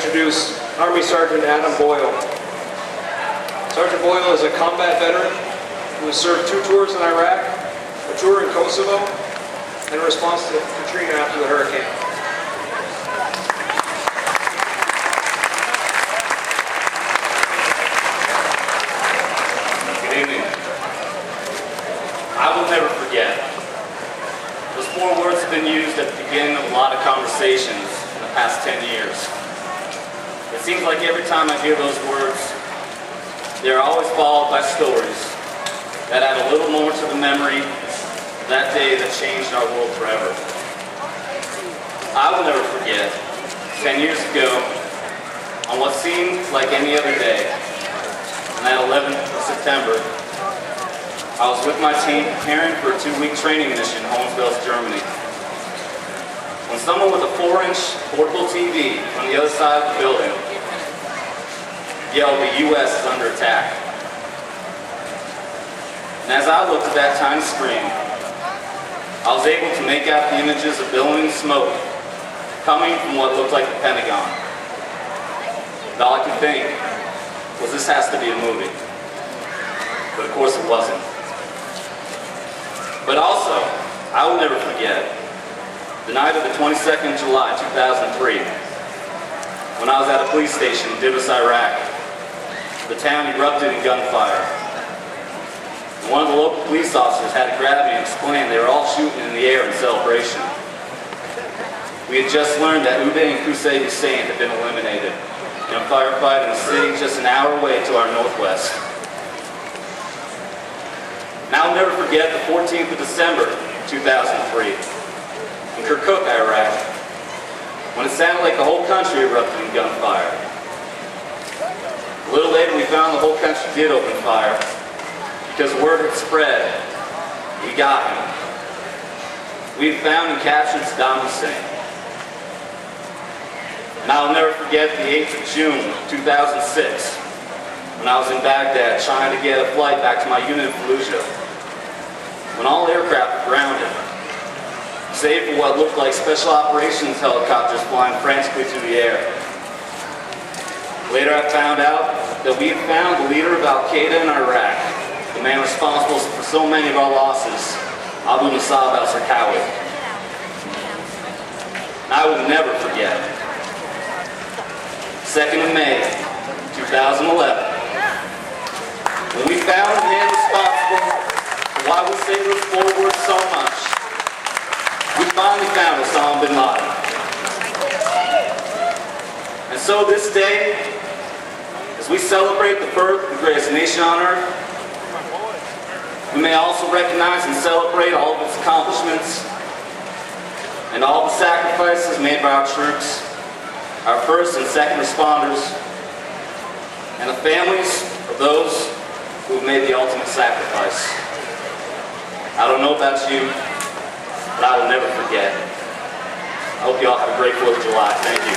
introduce Army Sergeant Adam Boyle. Sergeant Boyle is a combat veteran who has served 2 tours in Iraq, a tour in Kosovo, and a response to Katrina after the hurricane. Good evening. I will never forget. Those 4 words have been used at the beginning of a lot of conversations in the past 10 years. It seems like every time I hear those words, they are always followed by stories that add a little more to the memory of that day that changed our world forever. I will never forget 10 years ago, on what seemed like any other day, on that 11th of September, I was with my team preparing for a 2-week training mission in Holmesville, Germany. When someone with a 4-inch portable TV on the other side of the building yelled, "The U.S. is under attack." And as I looked at that tiny screen, I was able to make out the images of billowing smoke coming from what looked like the Pentagon. And all I could think was, this has to be a movie. But of course it wasn't. But also, I will never forget the night of the 22nd of July, 2003, when I was at a police station in Dibus, Iraq. The town erupted in gunfire. And one of the local police officers had to grab me and explain they were all shooting in the air in celebration. We had just learned that Uday and Qusay Hussein had been eliminated in a firefight in a city just an hour away to our northwest. And I'll never forget the 14th of December, 2003, in Kirkuk, Iraq, when it sounded like the whole country erupted in gunfire. A little later, we found the whole country did open fire because word had spread. We got him. We had found and captured Saddam Hussein. And I'll never forget the 8th of June, 2006, when I was in Baghdad trying to get a flight back to my unit in Fallujah, when all aircraft were grounded, save for what looked like special operations helicopters flying frantically through the air. Later I found out that we had found the leader of Al-Qaeda in Iraq, the man responsible for so many of our losses, Abu Musab al-Zarqawi. And I will never forget 2nd of May, 2011, when we found the man responsible for why we say those 4 words so much. We finally found Osama bin Laden. And so this day, as we celebrate the birth of the greatest nation on earth, we may also recognize and celebrate all of its accomplishments and all the sacrifices made by our troops, our first and second responders, and the families of those who have made the ultimate sacrifice. I don't know about you, but I will never forget. I hope you all have a great 4th of July. Thank you.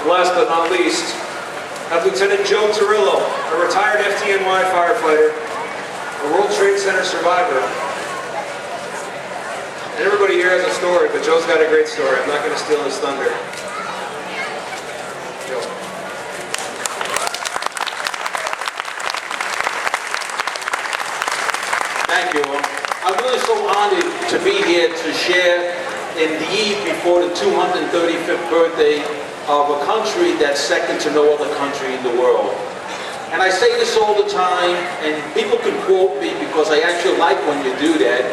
Last but not least, have Lieutenant Joe Torillo, a retired FDNY firefighter, a World Trade Center survivor. And everybody here has a story, but Joe's got a great story. I'm not going to steal his thunder. Joe. Thank you. I'm really so honored to be here to share in the eve before the 235th birthday of a country that's second to no other country in the world. And I say this all the time, and people can quote me because I actually like when you do that.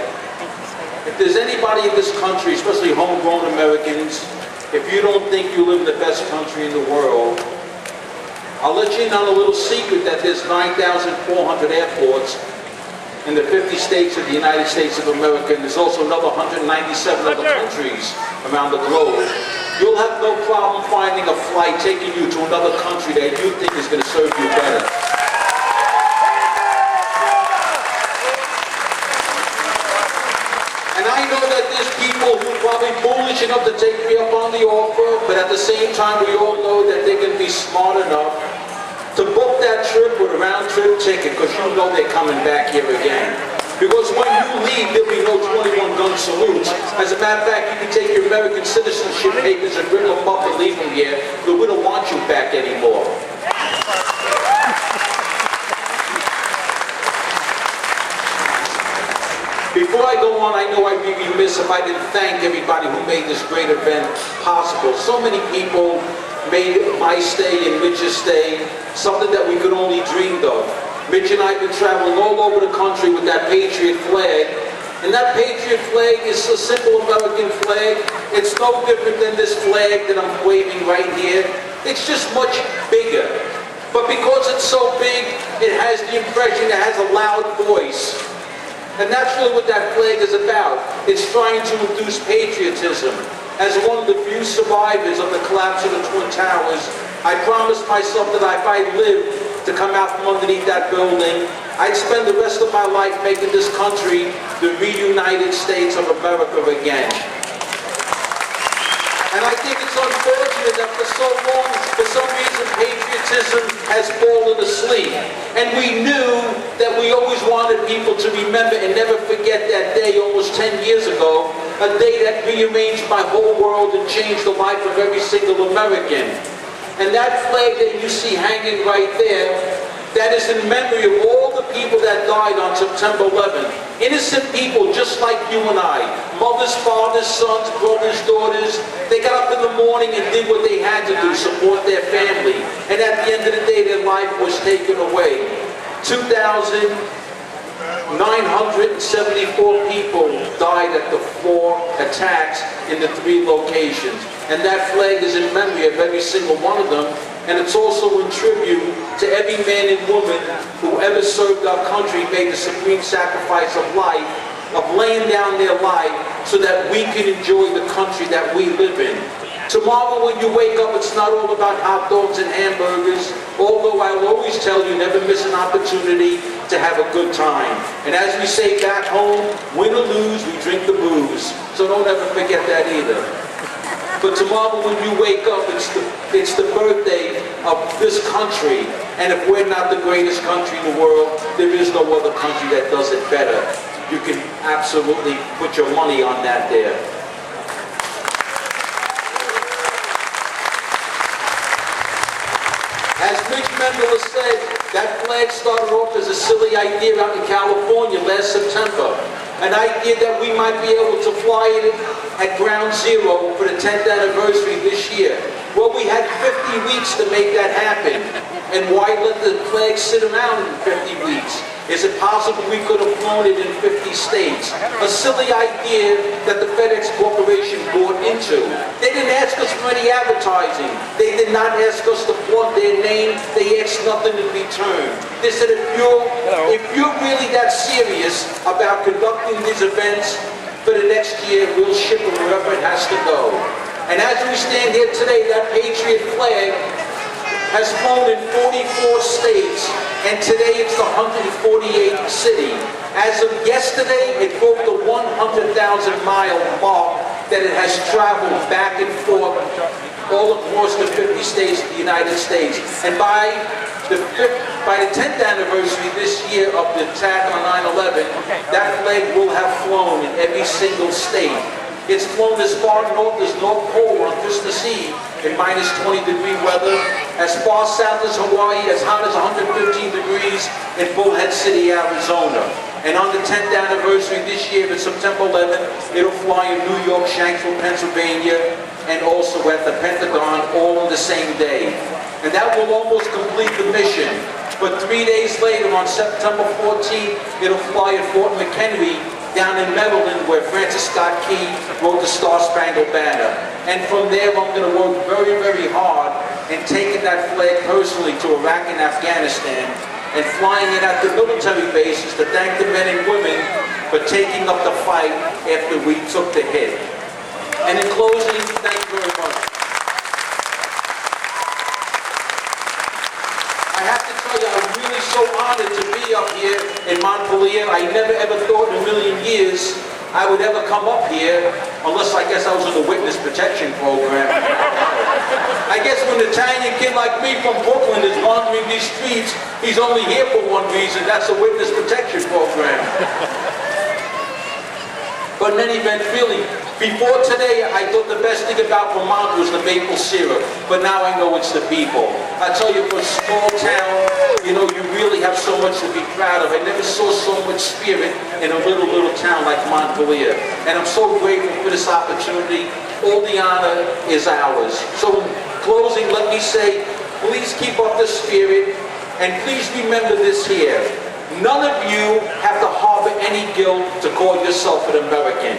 If there's anybody in this country, especially homegrown Americans, if you don't think you live in the best country in the world, I'll let you in on a little secret that there's 9,400 airports in the 50 states of the United States of America, and there's also another 197 other countries around the globe. You'll have no problem finding a flight taking you to another country that you think is going to serve you better. And I know that there's people who are probably foolish enough to take me up on the offer, but at the same time we all know that they're going to be smart enough to book that trip with a round-trip ticket, because you know they're coming back here again. Because when you leave, there'll be no 21-gun salutes. As a matter of fact, you can take your American citizenship papers and bring them up and leave them here, but we don't want you back anymore. Before I go on, I know I'd be remiss if I didn't thank everybody who made this great event possible. So many people made my stay and Mitch's stay something that we could only dream of. Mitch and I have been traveling all over the country with that Patriot flag. And that Patriot flag is a simple American flag. It's no different than this flag that I'm waving right here. It's just much bigger. But because it's so big, it has the impression it has a loud voice. And that's really what that flag is about. It's trying to induce patriotism. As one of the few survivors of the collapse of the Twin Towers, I promised myself that if I lived to come out from underneath that building, I'd spend the rest of my life making this country the reunited States of America again. And I think it's unfortunate that for so long, for some reason, patriotism has fallen asleep. And we knew that we always wanted people to remember and never forget that day almost 10 years ago, a day that rearranged my whole world and changed the life of every single American. And that flag that you see hanging right there, that is in memory of all the people that died on September 11th. Innocent people just like you and I. Mothers, fathers, sons, brothers, daughters. They got up in the morning and did what they had to do, support their family. And at the end of the day, their life was taken away. 2,974 people died at the 4 attacks in the 3 locations. And that flag is in memory of every single one of them. And it's also in tribute to every man and woman who ever served our country, made the supreme sacrifice of life, of laying down their life so that we can enjoy the country that we live in. Tomorrow when you wake up, it's not all about hot dogs and hamburgers, although I'll always tell you, never miss an opportunity to have a good time. And as we say back home, win or lose, we drink the booze. So don't ever forget that either. But tomorrow when you wake up, it's the birthday of this country. And if we're not the greatest country in the world, there is no other country that does it better. You can absolutely put your money on that there. As Mitch Mendel said, that flag started off as a silly idea out in California last September. An idea that we might be able to fly it at ground zero for the 10th anniversary this year. Well, we had 50 weeks to make that happen. And why let the flag sit around in 50 weeks? Is it possible we could have flown it in 50 states? A silly idea that the FedEx Corporation bought into. They didn't ask us for any advertising. They did not ask us to plug their name. They asked nothing in return. They said, if you're really that serious about conducting these events for the next year, we'll ship it wherever it has to go. And as we stand here today, that Patriot flag has flown in 44 states, and today it's the 148th city. As of yesterday, it broke the 100,000-mile mark that it has traveled back and forth all across the 50 states of the United States. And by the 10th anniversary this year of the attack on 9/11, that flag will have flown in every single state. It's flown as far north as North Pole on Christmas Eve in minus 20-degree weather, as far south as Hawaii, as hot as 115 degrees in Bullhead City, Arizona. And on the 10th anniversary this year, on September 11th, it'll fly in New York, Shanksville, Pennsylvania, and also at the Pentagon, all on the same day. And that will almost complete the mission. But 3 days later, on September 14th, it'll fly at Fort McHenry, down in Maryland, where Francis Scott Key wrote the Star-Spangled Banner. And from there, I'm going to work very, very hard in taking that flag personally to Iraq and Afghanistan and flying it at the military bases to thank the men and women for taking up the fight after we took the hit. And in closing, thank you very much. I have to tell you, I'm really so honored to be up here in Montpelier. I never ever thought in a million years I would ever come up here, unless I guess I was in the witness protection program. I guess when an Italian kid like me from Brooklyn is wandering these streets, he's only here for one reason, that's a witness protection program. But in any event, really, before today, I thought the best thing about Vermont was the maple syrup, but now I know it's the people. I tell you, for a small town, you know, you really have so much to be proud of. I never saw so much spirit in a little town like Montpelier. And I'm so grateful for this opportunity. All the honor is ours. So in closing, let me say, please keep up the spirit, and please remember this here. None of you have to harbor any guilt to call yourself an American.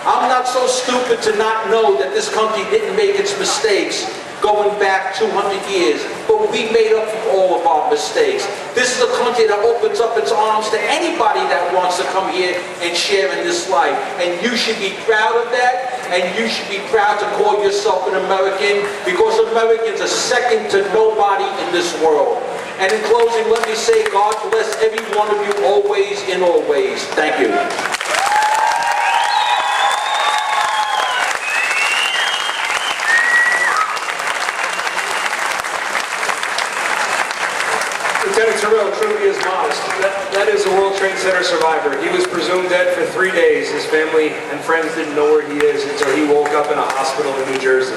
I'm not so stupid to not know that this country didn't make its mistakes going back 200 years, but we made up for all of our mistakes. This is a country that opens up its arms to anybody that wants to come here and share in this life. And you should be proud of that, and you should be proud to call yourself an American, because Americans are second to nobody in this world. And in closing, let me say, God bless every one of you always in all ways. Thank you. Lieutenant Terrell truly is modest. That is a World Trade Center survivor. He was presumed dead for 3 days. His family and friends didn't know where he is until he woke up in a hospital in New Jersey.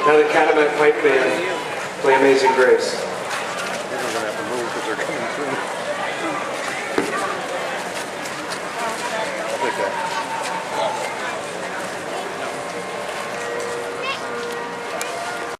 Now the Catamounts Pipe Band play Amazing Grace.